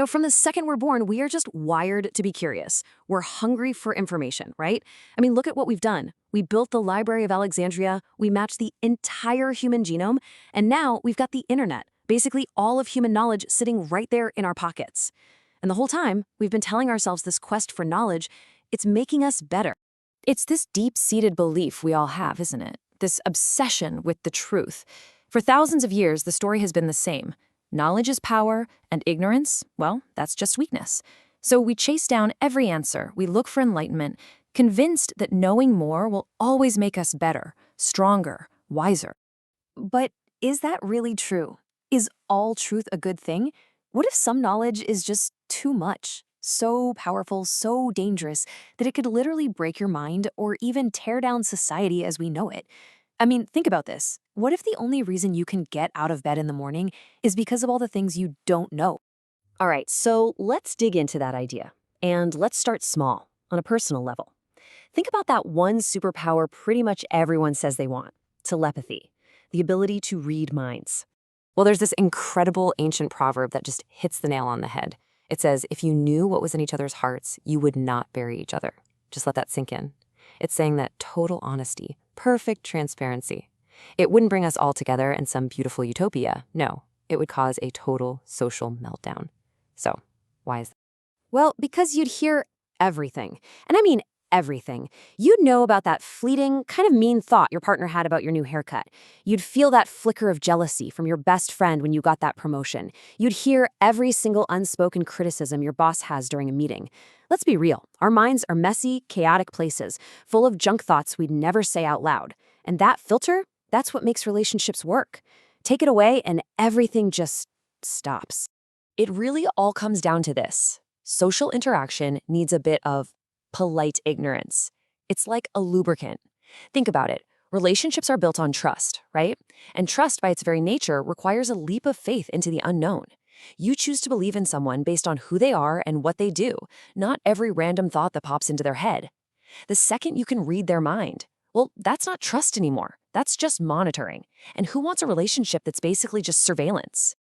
From the second we're born, we are just wired to be curious. We're hungry for information, right? I mean, look at what we've done. We built the Library of Alexandria, we matched the entire human genome, and now we've got the internet, basically all of human knowledge sitting right there in our pockets. And the whole time, we've been telling ourselves this quest for knowledge, it's making us better. It's this deep-seated belief we all have, isn't it? This obsession with the truth. For thousands of years, the story has been the same. Knowledge is power, and ignorance, well, that's just weakness. So we chase down every answer, we look for enlightenment, convinced that knowing more will always make us better, stronger, wiser. But is that really true? Is all truth a good thing? What if some knowledge is just too much? So powerful, so dangerous, that it could literally break your mind or even tear down society as we know it. I mean, think about this. What if the only reason you can get out of bed in the morning is because of all the things you don't know? All right, so let's dig into that idea. And let's start small, on a personal level. Think about that one superpower pretty much everyone says they want: telepathy, the ability to read minds. Well, there's this incredible ancient proverb that just hits the nail on the head. It says, if you knew what was in each other's hearts, you would not bury each other. Just let that sink in. It's saying that total honesty, perfect transparency. It wouldn't bring us all together in some beautiful utopia. No, it would cause a total social meltdown. So, why is that? Well, because you'd hear everything. And I mean everything. You'd know about that fleeting, kind of mean thought your partner had about your new haircut. You'd feel that flicker of jealousy from your best friend when you got that promotion. You'd hear every single unspoken criticism your boss has during a meeting. Let's be real. Our minds are messy, chaotic places, full of junk thoughts we'd never say out loud. And that filter, that's what makes relationships work. Take it away and everything just stops. It really all comes down to this. Social interaction needs a bit of polite ignorance. It's like a lubricant. Think about it. Relationships are built on trust, right? And trust by its very nature requires a leap of faith into the unknown. You choose to believe in someone based on who they are and what they do, not every random thought that pops into their head. The second you can read their mind, well, that's not trust anymore. That's just monitoring. And who wants a relationship that's basically just surveillance?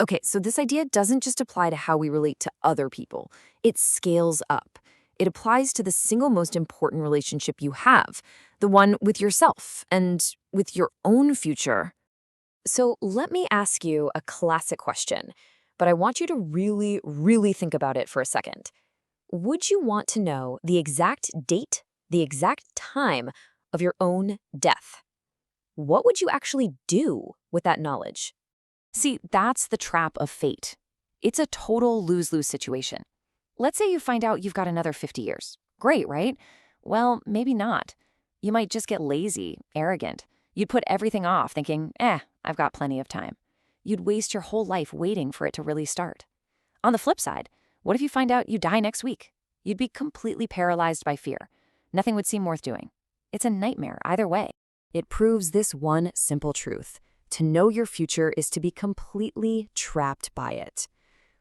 Okay, so this idea doesn't just apply to how we relate to other people. It scales up. It applies to the single most important relationship you have, the one with yourself and with your own future. So let me ask you a classic question, but I want you to really, really think about it for a second. Would you want to know the exact date, the exact time of your own death? What would you actually do with that knowledge? See, that's the trap of fate. It's a total lose-lose situation. Let's say you find out you've got another 50 years. Great, right? Well, maybe not. You might just get lazy, arrogant. You'd put everything off thinking, I've got plenty of time. You'd waste your whole life waiting for it to really start. On the flip side, what if you find out you die next week? You'd be completely paralyzed by fear. Nothing would seem worth doing. It's a nightmare either way. It proves this one simple truth. To know your future is to be completely trapped by it.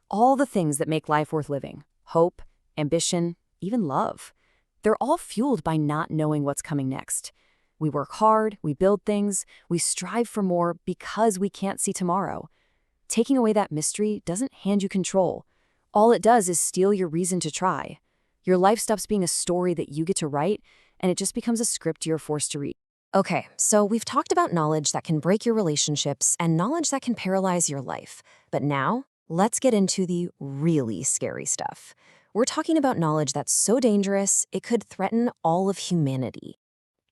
All the things that make life worth living, hope, ambition, even love, they're all fueled by not knowing what's coming next. We work hard, we build things, we strive for more because we can't see tomorrow. Taking away that mystery doesn't hand you control. All it does is steal your reason to try. Your life stops being a story that you get to write, and it just becomes a script you're forced to read. Okay, so we've talked about knowledge that can break your relationships and knowledge that can paralyze your life. But now, let's get into the really scary stuff. We're talking about knowledge that's so dangerous, it could threaten all of humanity.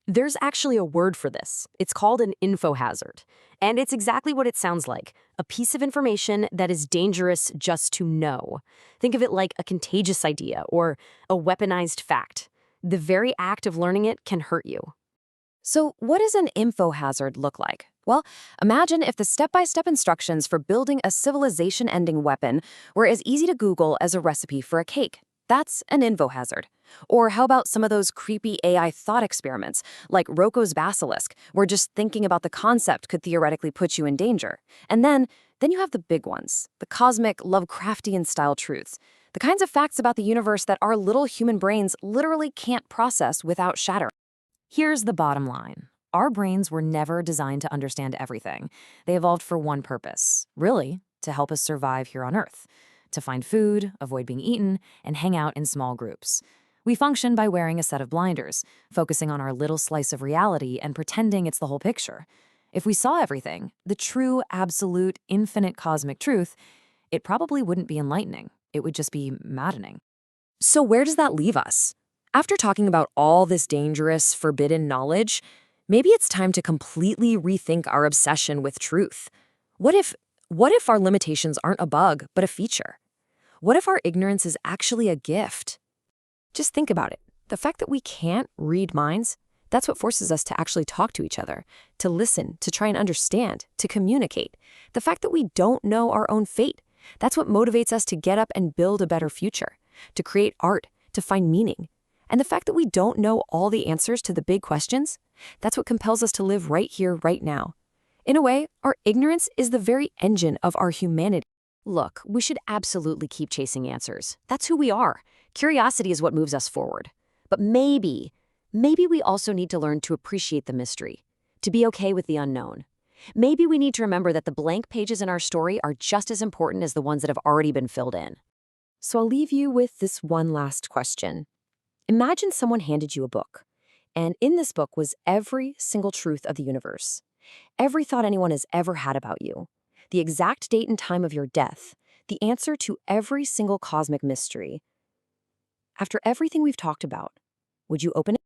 There's actually a word for this. It's called an info hazard. And it's exactly what it sounds like, a piece of information that is dangerous just to know. Think of it like a contagious idea or a weaponized fact. The very act of learning it can hurt you. So what does an info hazard look like? Well, imagine if the step-by-step instructions for building a civilization-ending weapon were as easy to Google as a recipe for a cake. That's an info hazard. Or how about some of those creepy AI thought experiments, like Roko's Basilisk, where just thinking about the concept could theoretically put you in danger. And then you have the big ones, the cosmic, Lovecraftian-style truths, the kinds of facts about the universe that our little human brains literally can't process without shattering. Here's the bottom line. Our brains were never designed to understand everything. They evolved for one purpose, really, to help us survive here on Earth, to find food, avoid being eaten, and hang out in small groups. We function by wearing a set of blinders, focusing on our little slice of reality and pretending it's the whole picture. If we saw everything, the true, absolute, infinite cosmic truth, it probably wouldn't be enlightening. It would just be maddening. So where does that leave us? After talking about all this dangerous, forbidden knowledge, maybe it's time to completely rethink our obsession with truth. What if our limitations aren't a bug, but a feature? What if our ignorance is actually a gift? Just think about it. The fact that we can't read minds, that's what forces us to actually talk to each other, to listen, to try and understand, to communicate. The fact that we don't know our own fate, that's what motivates us to get up and build a better future, to create art, to find meaning. And the fact that we don't know all the answers to the big questions, that's what compels us to live right here, right now. In a way, our ignorance is the very engine of our humanity. Look, we should absolutely keep chasing answers. That's who we are. Curiosity is what moves us forward. But maybe we also need to learn to appreciate the mystery, to be okay with the unknown. Maybe we need to remember that the blank pages in our story are just as important as the ones that have already been filled in. So I'll leave you with this one last question. Imagine someone handed you a book, and in this book was every single truth of the universe, every thought anyone has ever had about you, the exact date and time of your death, the answer to every single cosmic mystery. After everything we've talked about, would you open it?